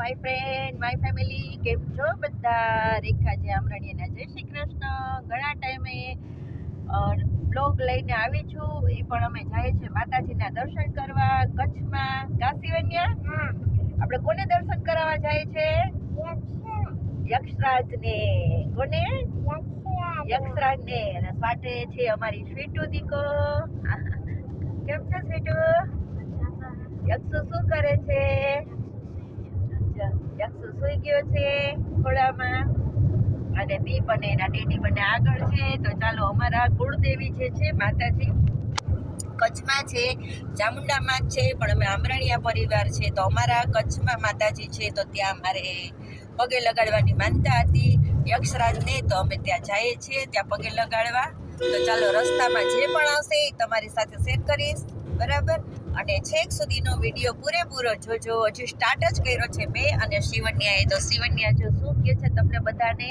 My friend my family, કેમ છો બધા? રેખા છે આમરણીયાના. જય શ્રી કૃષ્ણ. ઘણા ટાઈમે બ્લોગ લઈને આવી છું. એ પણ અમે જાય છે માતાજીના દર્શન કરવા કચ્છમાં. કાશીવન્યા આપણે કોને દર્શન કરાવવા જાય છે? યક્ષરાજને. કોને? યક્ષરાજને. અને સાથે છે અમારી સ્વીટુ દીકો. કેમ છે સ્વીટુ? યક્ષુ શું કરે છે? યક્ષુ સુઈ ગયો છે ખોળામાં, અને દીપ અને એના ડેડી બંને આગળ છે. તો ચાલો, અમારા કુળદેવી જે છે માતાજી કચ્છમાં છે, ચામુંડામાં જ છે, પણ અમે આમરણીયા પરિવાર છે તો અમારા કચ્છમાં માતાજી છે, તો ત્યાં અમારે પગે લગાડવાની માનતા હતી યક્ષરાજને, તો અમે ત્યાં જઈએ છીએ ત્યાં પગે લગાડવા. તો ચાલો, રસ્તામાં જે પણ આવશે એ તમારી સાથે શેર કરીશ, બરાબર? અને છેક સુધીનો વિડીયો પૂરેપૂરો જોજો. હજી સ્ટાર્ટ જ કર્યો છે મેં અને શિવન્યાએ. તો શિવન્યા જો શું કહે છે તમને બધાને.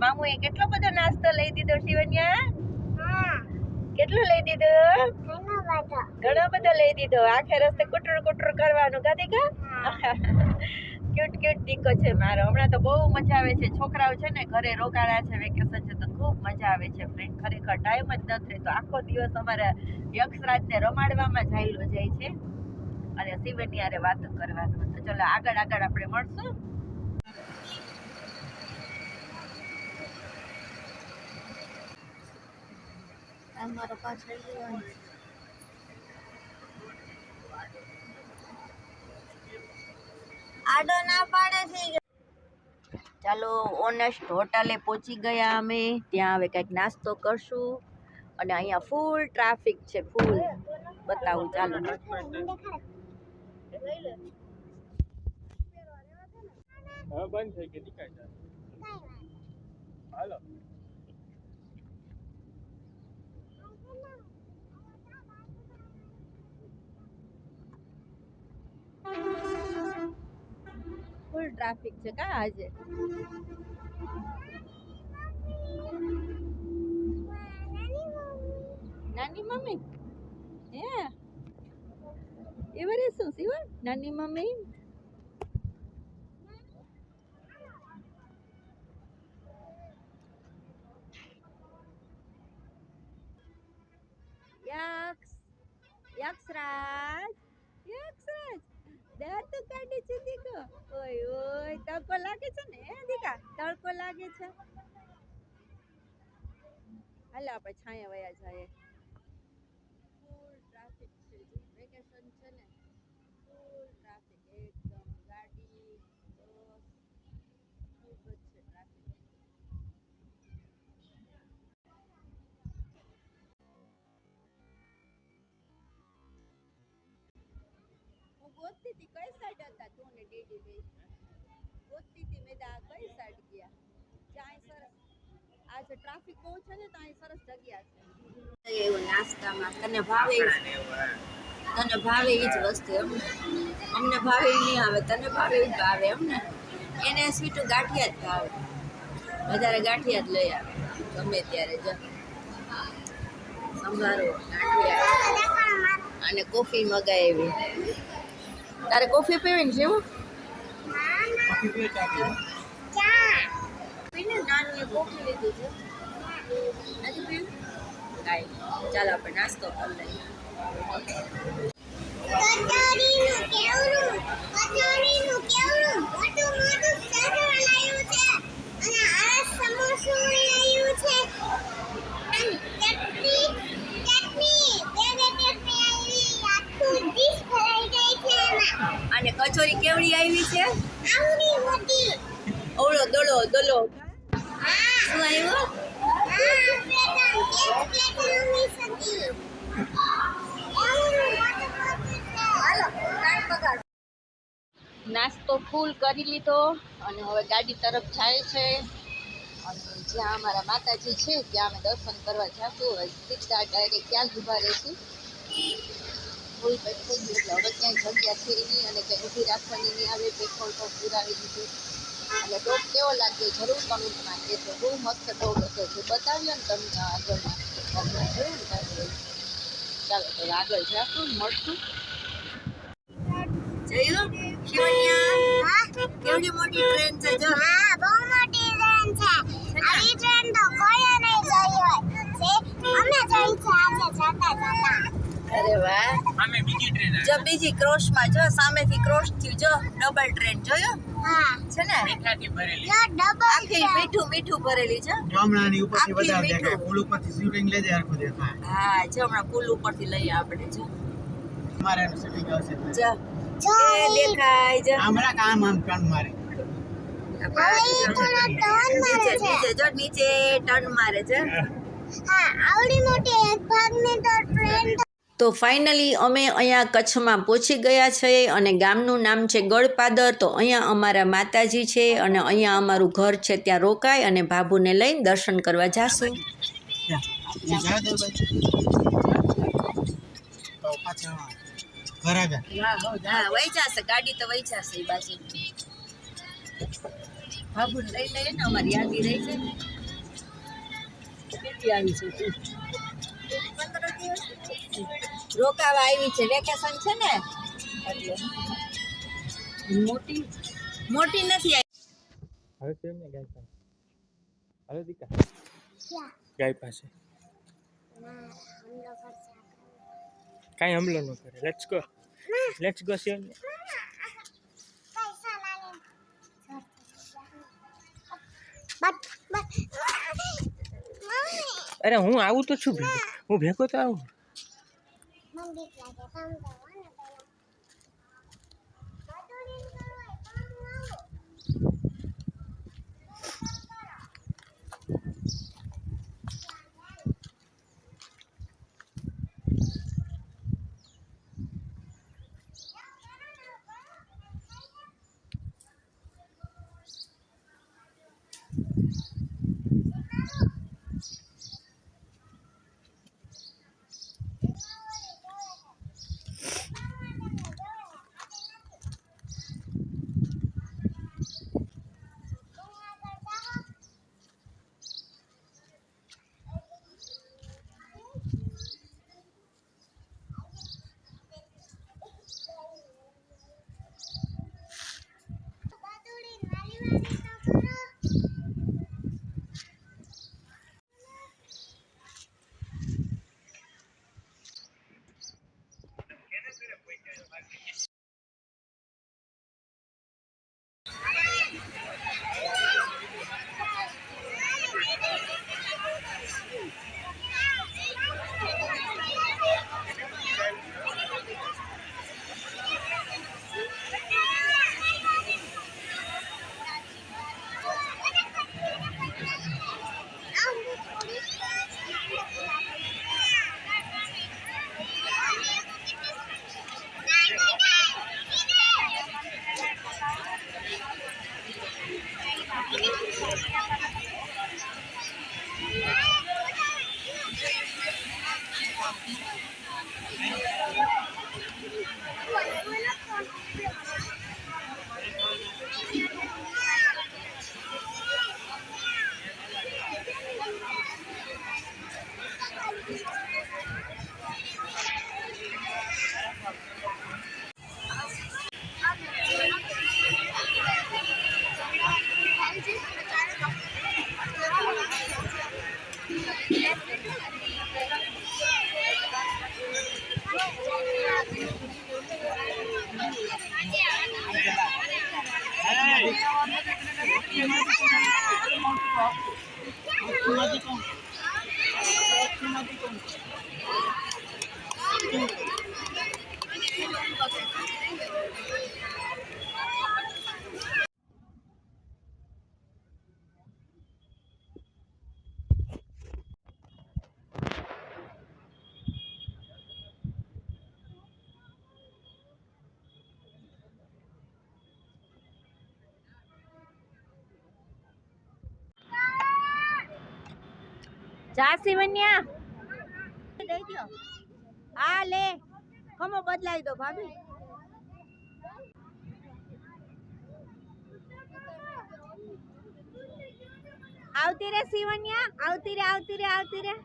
મામુએ કેટલો બધો નાસ્તો લઈ દીધો શિવન્યા? કેટલો લઈ દીધો? ઘણો બધો લઈ દીધો. આખે રસ્તે કુટર કુટર કરવાનું. ગાદીકા ક્યુટ ક્યુટ દીકો છે મારો. હમણાં તો બહુ મજા આવે છે. છોકરાઓ છે ને ઘરે રોકાણા છે, વેકેશન છે, તો ખૂબ મજા આવે છે ફ્રેન્ડ. ખરેખર ટાઈમ જ નથી રહેતો. આખો દિવસ અમારા યક્ષરાજને રમાડવામાં જાયેલો જાય છે અને શિવન્યારે વાતો કરવાનું. તો ચલો, આગળ આગળ આપણે મળશું. અમારો પાછળ આડો ના પાડે છે. ચાલો, ઓનેસ્ટ હોટલે પહોંચી ગયા અમે. ત્યાં હવે કંઈક નાસ્તો કરશું અને અહીંયા ફૂલ ટ્રાફિક છે, ફૂલ. બતાવું ચાલો. બંધ થઈ ગઈ દેખાય હાલો. ફૂલ ટ્રાફિક છે કા આજે? નાની મમ્મી હે એવરે શું શિવા? નાની મમ્મી યક્ષરાજ દર તો કાઢે છે દીકો. ઓય ઓય, તડકો લાગે છે ને દીકા? તડકો લાગે છે. હાલો, આપણે છાયા વયા જાય. ફૂલ ટ્રાફિક છે, વેકેશન છે ને, ફૂલ ટ્રાફિક એકદમ. ગાડી, બસ, ખૂબ જ છે ટ્રાફિક. હું ગોતતી હતી કઈ સાઈડ હતા તું ને ડેડી બે. ગોતતી હતી મેં કઈ સાઈડ ગયા. ત્યાં સરસ આજે ટ્રાફિક બહુ છે ને, ત્યાં સરસ જગ્યા છે. એવું નાસ્તામાં તને ભાવે એ જ વસ્તુ. અમને ભાવે એ નહીં આવે, તને ભાવે એ જ ભાવે એમને. એને સ્વીટું ગાંઠિયા જ ભાવે, વધારે ગાંઠિયા જ લઈ આવે ગમે ત્યારે. જો સંભારો, ગાંઠિયા અને કોફી મગાવી. તારે કોફી પીવી છે? એવું નાની કોફી લીધી છે. નથી પીવી? કાંઈ. ચાલો, આપણે નાસ્તો કરી લઈએ. અને કચોરી કેવડી આવી છે? ઓળો દોડો દોલો. શું આવ્યું? નાસ્તો ફૂલ કરી લીધો અને હવે ગાડી તરફ જાય છે. અને જ્યાં અમારા માતાજી છે ત્યાં અમે દર્શન કરવા જશું. હવે સીધા ડાયરેક્ટ ત્યાં જ ઊભા રહીશું. ફૂલ પેક થઈ ગયું એટલે હવે ક્યાંય જગ્યા છે નહીં અને કંઈ ઊભી રાખવાની નહીં આવે. પેટ્રોલ તો પુરાવી દીધું. એટલે ડોગ કેવો લાગ્યો જરૂર કમેન્ટમાં કહેજો. બહુ મસ્ત ડોગ હતો, જે બતાવ્યો ને તમને આગળમાં જોયું ને ત્યારે. ચાલો, તો આગળ જાશું, મળશું. જોયું શિવન્યા? કેવું આવડી મોટી ટ્રેન છે જો. હા બહુ મોટી ટ્રેન છે. આવી ટ્રેન તો કોઈએ નહીં જોઈ હોય. અમે જોઈ છે આજે જતા જતા. અરે વાહ. સામે બીજી ટ્રેન જો બીજી ક્રોસમાં જો સામેથી ક્રોસ થયું જો ડબલ ટ્રેન જોયો હા છે ને મીઠાથી ભરેલી. જો ડબલ આખી મીઠું મીઠું ભરેલી છે. ગામડાની ઉપરથી આખી વધારે મીઠું. દેખાય પુલ ઉપરથી શૂટિંગ લેજે આખું દેખાય હા જો હમણાં પુલ ઉપરથી લઈએ આપણે જો મારે શૂટિંગ આવશે જો જો એ દેખાય જો હમણાં કામ આમ કામ મારે હવે ઈ થોડા ટર્ન મારે નીચે છે. નીચે જો નીચે ટર્ન મારે છે. હા આવડી મોટી એક ભાગની તો ટ્રેન તો ફાઇનલી અમે અહીંયા કચ્છમાં પહોંચી ગયા છે અને ગામનું નામ છે ગળપાદર. તો અહીંયા અમારા માતાજી છે અને અહીંયા અમારું ઘર છે ત્યાં રોકાય અને ભાભુને લઈને દર્શન કરવા જાશું. બરાબર હા વહી જશે ગાડી તો વહી જશે એ બાજુ. ભાભુને લઈ લઈએ ને અમારી યાદી રહી છે. કેટલી આવી છે તું? 15 દિવસ રોકાવા આવી છે. વેકેશન છે ને એટલે મોટી મોટી નથી આવી. હવે કેમ ને ગાય પાસે હવે દીકા ક્યાં ગાય પાસે ના હમલો કરશે કાંઈ હમલો ન કરે. લેટ્સ ગો શેર પૈસા લાગે બટ મમ્મી અરે હું આવું તો છું ભેગો. હું ભેગો તો આવું. મને બીક લાગે કામ કરવાનું પહેલા બધું કરવા કામ આવું જાસી વન્યા દઈ દો. આ લે ખમો બદલાઈ દો ભાભી. આવતી રે શિવન્યા આવતી રે આવતી રે આવતી રે.